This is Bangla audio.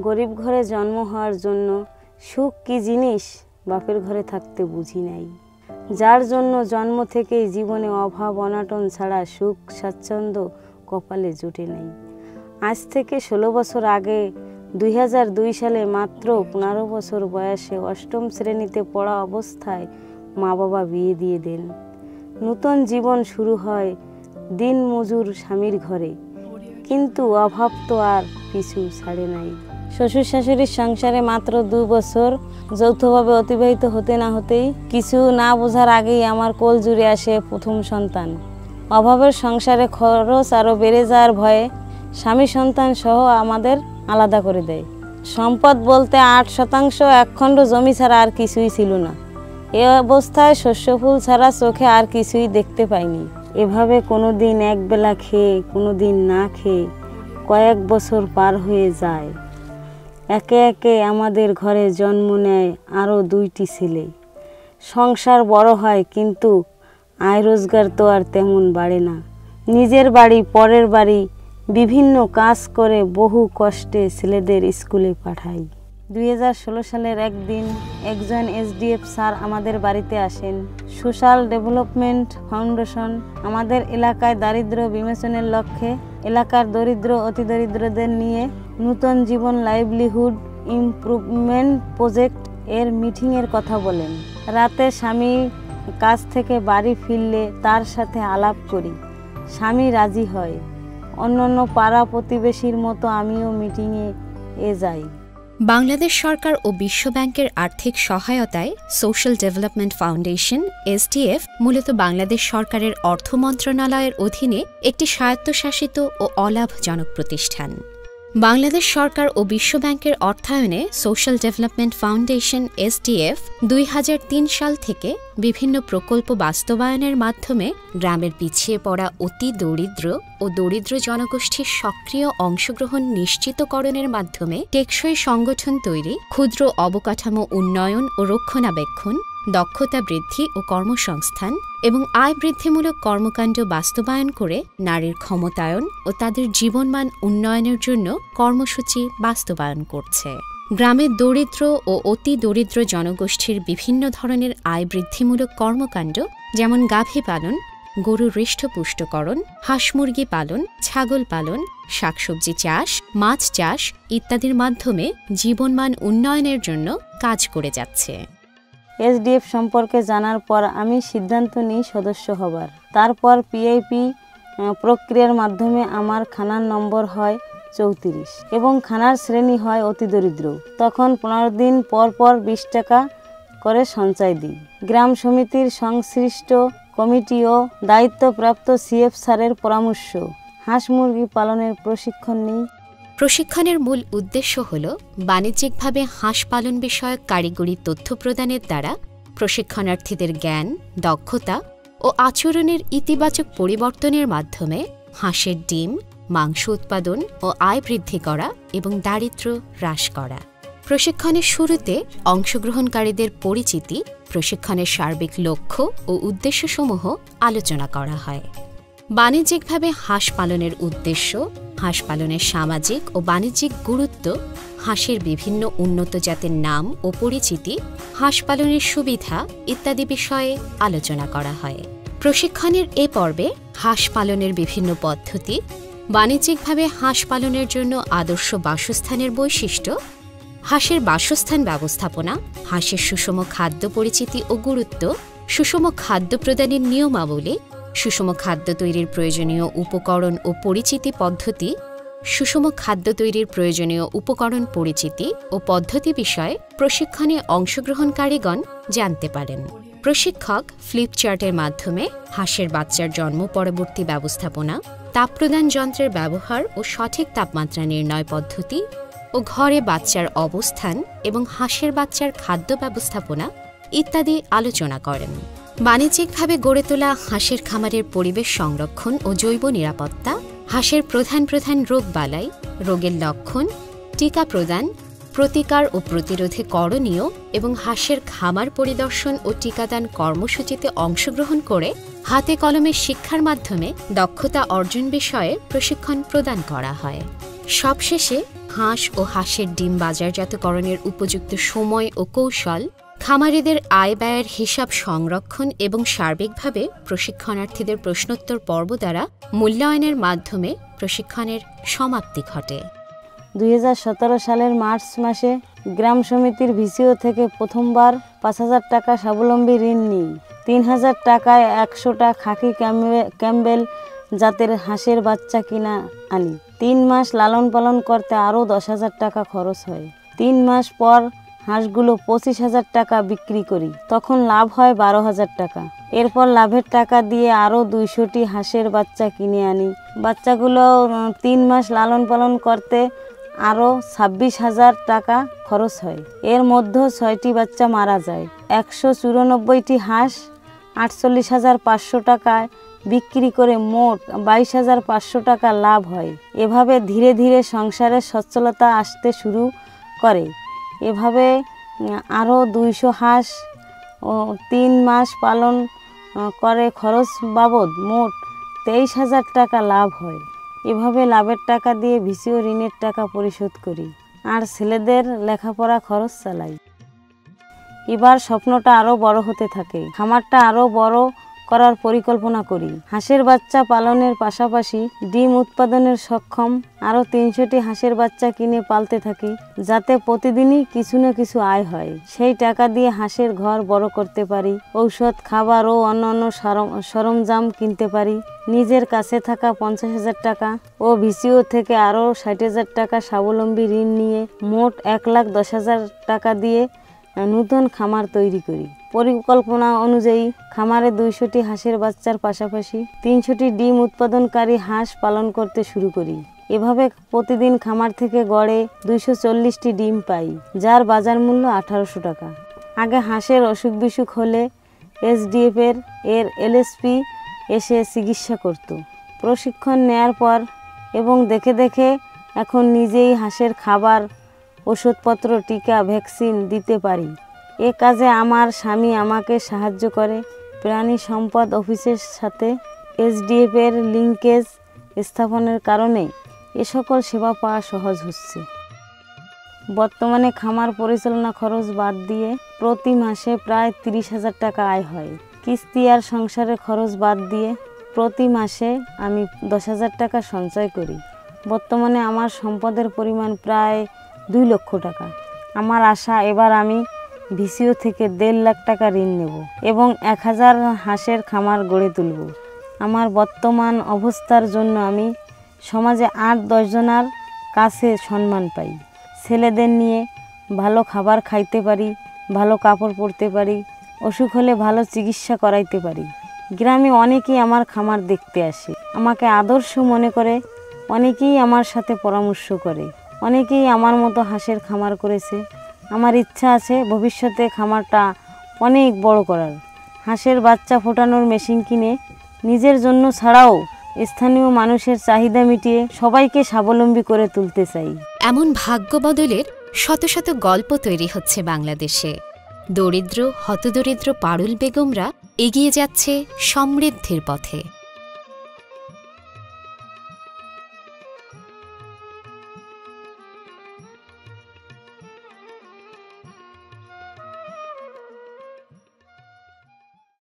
গরিব ঘরে জন্ম হওয়ার জন্য সুখ কি জিনিস বাপের ঘরে থাকতে বুঝি নাই। যার জন্য জন্ম থেকেই জীবনে অভাব অনাটন ছাড়া সুখ স্বাচ্ছন্দ্য কপালে জুটে নেই। আজ থেকে 16 বছর আগে 2002 সালে মাত্র 15 বছর বয়সে 8ম শ্রেণীতে পড়া অবস্থায় মা বাবা বিয়ে দিয়ে দেন। নতুন জীবন শুরু হয় দিন মজুর স্বামীর ঘরে, কিন্তু অভাব তো আর পিছু ছাড়ে নাই। শ্বশুর শাশুড়ির সংসারে মাত্র 2 বছর যৌথভাবে অতিবাহিত হতে না হতেই কিছু না বোঝার আগেই আমার কোল জুড়ে আসে প্রথম সন্তান। অভাবের সংসারে খরচ আরও বেড়ে যাওয়ার ভয়ে স্বামী সন্তান সহ আমাদের আলাদা করে দেয়। সম্পদ বলতে 8% একখণ্ড জমি ছাড়া আর কিছুই ছিল না। এ অবস্থায় শস্য ফুল ছাড়া চোখে আর কিছুই দেখতে পাইনি। এভাবে কোনোদিন একবেলা খেয়ে কোনোদিন না খেয়ে কয়েক বছর পার হয়ে যায়। একে একে আমাদের ঘরে জন্ম নেয় আরও 2টি ছেলে। সংসার বড় হয়, কিন্তু আয় রোজগার তো আর তেমন বাড়ে না। নিজের বাড়ি পরের বাড়ি বিভিন্ন কাজ করে বহু কষ্টে ছেলেদের স্কুলে পাঠাই। 2016 সালের একদিন একজন SDF স্যার আমাদের বাড়িতে আসেন। সোশ্যাল ডেভেলপমেন্ট ফাউন্ডেশন আমাদের এলাকায় দারিদ্র্য বিমোচনের লক্ষ্যে এলাকার দরিদ্র অতি দরিদ্রদের নিয়ে নূতন জীবন লাইভলিহুড ইমপ্রুভমেন্ট প্রজেক্ট এর মিটিংয়ের কথা বলেন। রাতে স্বামী কাজ থেকে বাড়ি ফিরলে তার সাথে আলাপ করি। স্বামী রাজি হয়। অন্যান্য পাড়া প্রতিবেশীর মতো আমিও মিটিংয়ে যাই। বাংলাদেশ সরকার ও বিশ্ব ব্যাংকের আর্থিক সহায়তায় সোশ্যাল ডেভেলপমেন্ট ফাউন্ডেশন SDF মূলত বাংলাদেশ সরকারের অর্থ মন্ত্রণালয়ের অধীনে একটি স্বায়ত্তশাসিত ও অলাভজনক প্রতিষ্ঠান। বাংলাদেশ সরকার ও বিশ্ব ব্যাংকের অর্থায়নে সোশ্যাল ডেভেলপমেন্ট ফাউন্ডেশন SDF 2003 সাল থেকে বিভিন্ন প্রকল্প বাস্তবায়নের মাধ্যমে গ্রামের পিছিয়ে পড়া অতি দরিদ্র ও দরিদ্র জনগোষ্ঠীর সক্রিয় অংশগ্রহণ নিশ্চিতকরণের মাধ্যমে টেকসই সংগঠন তৈরি, ক্ষুদ্র অবকাঠামো উন্নয়ন ও রক্ষণাবেক্ষণ, দক্ষতা বৃদ্ধি ও কর্মসংস্থান এবং আয় বৃদ্ধিমূলক কর্মকাণ্ড বাস্তবায়ন করে নারীর ক্ষমতায়ন ও তাদের জীবনমান উন্নয়নের জন্য কর্মসূচি বাস্তবায়ন করছে। গ্রামের দরিদ্র ও অতি দরিদ্র জনগোষ্ঠীর বিভিন্ন ধরনের আয় বৃদ্ধিমূলক কর্মকাণ্ড যেমন গাভী পালন, গরু হৃষ্টপুষ্টকরণ, হাঁস মুরগি পালন, ছাগল পালন, শাকসবজি চাষ, মাছ চাষ ইত্যাদির মাধ্যমে জীবনমান উন্নয়নের জন্য কাজ করে যাচ্ছে। SDF সম্পর্কে জানার পর আমি সিদ্ধান্ত নিই সদস্য হবার। তারপর PIP প্রক্রিয়ার মাধ্যমে আমার খানার নম্বর হয় 34 এবং খানার শ্রেণী হয় অতি দরিদ্র। তখন 15 দিন পর পর 20 টাকা করে সঞ্চয় দিই। গ্রাম সমিতির সংশ্লিষ্ট কমিটি ও দায়িত্বপ্রাপ্ত CF স্যারের পরামর্শ হাঁস মুরগি পালনের প্রশিক্ষণ নিই। প্রশিক্ষণের মূল উদ্দেশ্য হল বাণিজ্যিকভাবে হাঁস পালন বিষয়ক কারিগরি তথ্য প্রদানের দ্বারা প্রশিক্ষণার্থীদের জ্ঞান, দক্ষতা ও আচরণের ইতিবাচক পরিবর্তনের মাধ্যমে হাঁসের ডিম, মাংস উৎপাদন ও আয় বৃদ্ধি করা এবং দারিদ্র্য হ্রাস করা। প্রশিক্ষণের শুরুতে অংশগ্রহণকারীদের পরিচিতি, প্রশিক্ষণের সার্বিক লক্ষ্য ও উদ্দেশ্যসমূহ আলোচনা করা হয়। বাণিজ্যিকভাবে হাঁস পালনের উদ্দেশ্য, হাঁস পালনের সামাজিক ও বাণিজ্যিক গুরুত্ব, হাঁসের বিভিন্ন উন্নত জাতের নাম ও পরিচিতি, হাঁস পালনের সুবিধা ইত্যাদি বিষয়ে আলোচনা করা হয়। প্রশিক্ষণের এ পর্বে হাঁস পালনের বিভিন্ন পদ্ধতি, বাণিজ্যিকভাবে হাঁস পালনের জন্য আদর্শ বাসস্থানের বৈশিষ্ট্য, হাঁসের বাসস্থান ব্যবস্থাপনা, হাঁসের সুষম খাদ্য পরিচিতি ও গুরুত্ব, সুষম খাদ্য প্রদানের নিয়মাবলী, সুষম খাদ্য তৈরির প্রয়োজনীয় উপকরণ ও পরিচিতি পদ্ধতি, সুষম খাদ্য তৈরির প্রয়োজনীয় উপকরণ পরিচিতি ও পদ্ধতি বিষয়ে প্রশিক্ষণে অংশগ্রহণকারীগণ জানতে পারেন। প্রশিক্ষক ফ্লিপচার্টের মাধ্যমে হাঁসের বাচ্চার জন্ম পরবর্তী ব্যবস্থাপনা, তাপপ্রদান যন্ত্রের ব্যবহার ও সঠিক তাপমাত্রা নির্ণয় পদ্ধতি ও ঘরে বাচ্চার অবস্থান এবং হাঁসের বাচ্চার খাদ্য ব্যবস্থাপনা ইত্যাদি আলোচনা করেন। বাণিজ্যিকভাবে গড়ে তোলা হাঁসের খামারের পরিবেশ সংরক্ষণ ও জৈব নিরাপত্তা, হাঁসের প্রধান প্রধান রোগবালাই, রোগের লক্ষণ, টিকা প্রদান, প্রতিকার ও প্রতিরোধে করণীয় এবং হাঁসের খামার পরিদর্শন ও টিকাদান কর্মসূচিতে অংশগ্রহণ করে হাতে কলমের শিক্ষার মাধ্যমে দক্ষতা অর্জন বিষয়ে প্রশিক্ষণ প্রদান করা হয়। সবশেষে হাঁস ও হাঁসের ডিম বাজারজাতকরণের উপযুক্ত সময় ও কৌশল, খামারিদের আয় ব্যয়ের হিসাব সংরক্ষণ এবং সার্বিকভাবে প্রশিক্ষণার্থীদের প্রশ্নোত্তর পর্ব দ্বারা মূল্যায়নের মাধ্যমে প্রশিক্ষণের সমাপ্তি ঘটে। 2017 সালের মার্চ মাসে গ্রাম সমিতির ভিসিও থেকে প্রথমবার 5,000 টাকা স্বাবলম্বী ঋণ নিই। 3,000 টাকায় 100টা খাকি ক্যাম্বেল জাতের হাঁসের বাচ্চা কিনা আনি। 3 মাস লালন পালন করতে আরও 10,000 টাকা খরচ হয়। 3 মাস পর হাঁসগুলো 25,000 টাকা বিক্রি করি, তখন লাভ হয় 12,000 টাকা। এরপর লাভের টাকা দিয়ে আরও 200টি হাঁসের বাচ্চা কিনে আনি। বাচ্চাগুলো 3 মাস লালন পালন করতে আরও 26,000 টাকা খরচ হয়। এর মধ্যে 6টি বাচ্চা মারা যায়। 194টি হাঁস 48,500 টাকায় বিক্রি করে মোট 22,500 টাকা লাভ হয়। এভাবে ধীরে ধীরে সংসারে সচ্ছলতা আসতে শুরু করে। এভাবে আরও 200 হাঁস ও 3 মাস পালন করে খরচ বাবদ মোট 23,000 টাকা লাভ হয়। এভাবে লাভের টাকা দিয়ে ভিসিও ঋণের টাকা পরিশোধ করি আর ছেলেদের লেখাপড়া খরচ চালাই। এবার স্বপ্নটা আরও বড় হতে থাকে। খামারটা আরও বড় করার পরিকল্পনা করি। হাঁসের বাচ্চা পালনের পাশাপাশি ডিম উৎপাদনের সক্ষম আরও 300টি হাঁসের বাচ্চা কিনে পালতে থাকি, যাতে প্রতিদিনই কিছু না কিছু আয় হয়। সেই টাকা দিয়ে হাঁসের ঘর বড় করতে পারি, ঔষধ, খাবার ও অন্যান্য সরঞ্জাম কিনতে পারি। নিজের কাছে থাকা 50,000 টাকা ও ভিসিও থেকে আরও 60,000 টাকা স্বাবলম্বী ঋণ নিয়ে মোট 1,10,000 টাকা দিয়ে নতুন খামার তৈরি করি। পরিকল্পনা অনুযায়ী খামারে 200টি হাঁসের বাচ্চার পাশাপাশি 300টি ডিম উৎপাদনকারী হাঁস পালন করতে শুরু করি। এভাবে প্রতিদিন খামার থেকে গড়ে 240টি ডিম পাই, যার বাজার মূল্য 1800 টাকা। আগে হাঁসের অসুখ বিসুখ হলে এসডিএফ এর এলএসপি এসে চিকিৎসা করত। প্রশিক্ষণ নেয়ার পর এবং দেখে দেখে এখন নিজেই হাঁসের খাবার, ওষুধপত্র, টিকা, ভ্যাকসিন দিতে পারি। এ কাজে আমার স্বামী আমাকে সাহায্য করে। প্রাণী সম্পদ অফিসের সাথে এসডিএফ এর লিঙ্কেজ স্থাপনের কারণে এ সকল সেবা পাওয়া সহজ হচ্ছে। বর্তমানে খামার পরিচালনা খরচ বাদ দিয়ে প্রতি মাসে প্রায় 30,000 টাকা আয় হয়। কিস্তি আর সংসারের খরচ বাদ দিয়ে প্রতি মাসে আমি 10,000 টাকা সঞ্চয় করি। বর্তমানে আমার সম্পদের পরিমাণ প্রায় 2 লক্ষ টাকা। আমার আশা এবার আমি ভিসিও থেকে 1.5 লাখ টাকা ঋণ নেব এবং 1000 হাঁসের খামার গড়ে তুলব। আমার বর্তমান অবস্থার জন্য আমি সমাজে 8-10 জনের কাছে সম্মান পাই। ছেলেদের নিয়ে ভালো খাবার খাইতে পারি, ভালো কাপড় পরতে পারি, অসুখ হলে ভালো চিকিৎসা করাইতে পারি। গ্রামে অনেকেই আমার খামার দেখতে আসে, আমাকে আদর্শ মনে করে। অনেকেই আমার সাথে পরামর্শ করে। অনেকেই আমার মতো হাঁসের খামার করেছে। আমার ইচ্ছা আছে ভবিষ্যতে খামারটা অনেক বড় করার। হাঁসের বাচ্চা ফোটানোর মেশিন কিনে নিজের জন্য ছাড়াও স্থানীয় মানুষের চাহিদা মিটিয়ে সবাইকে স্বাবলম্বী করে তুলতে চাই। এমন ভাগ্য বদলের শত শত গল্প তৈরি হচ্ছে বাংলাদেশে। দরিদ্র হতদরিদ্র পারুল বেগমরা এগিয়ে যাচ্ছে সমৃদ্ধির পথে।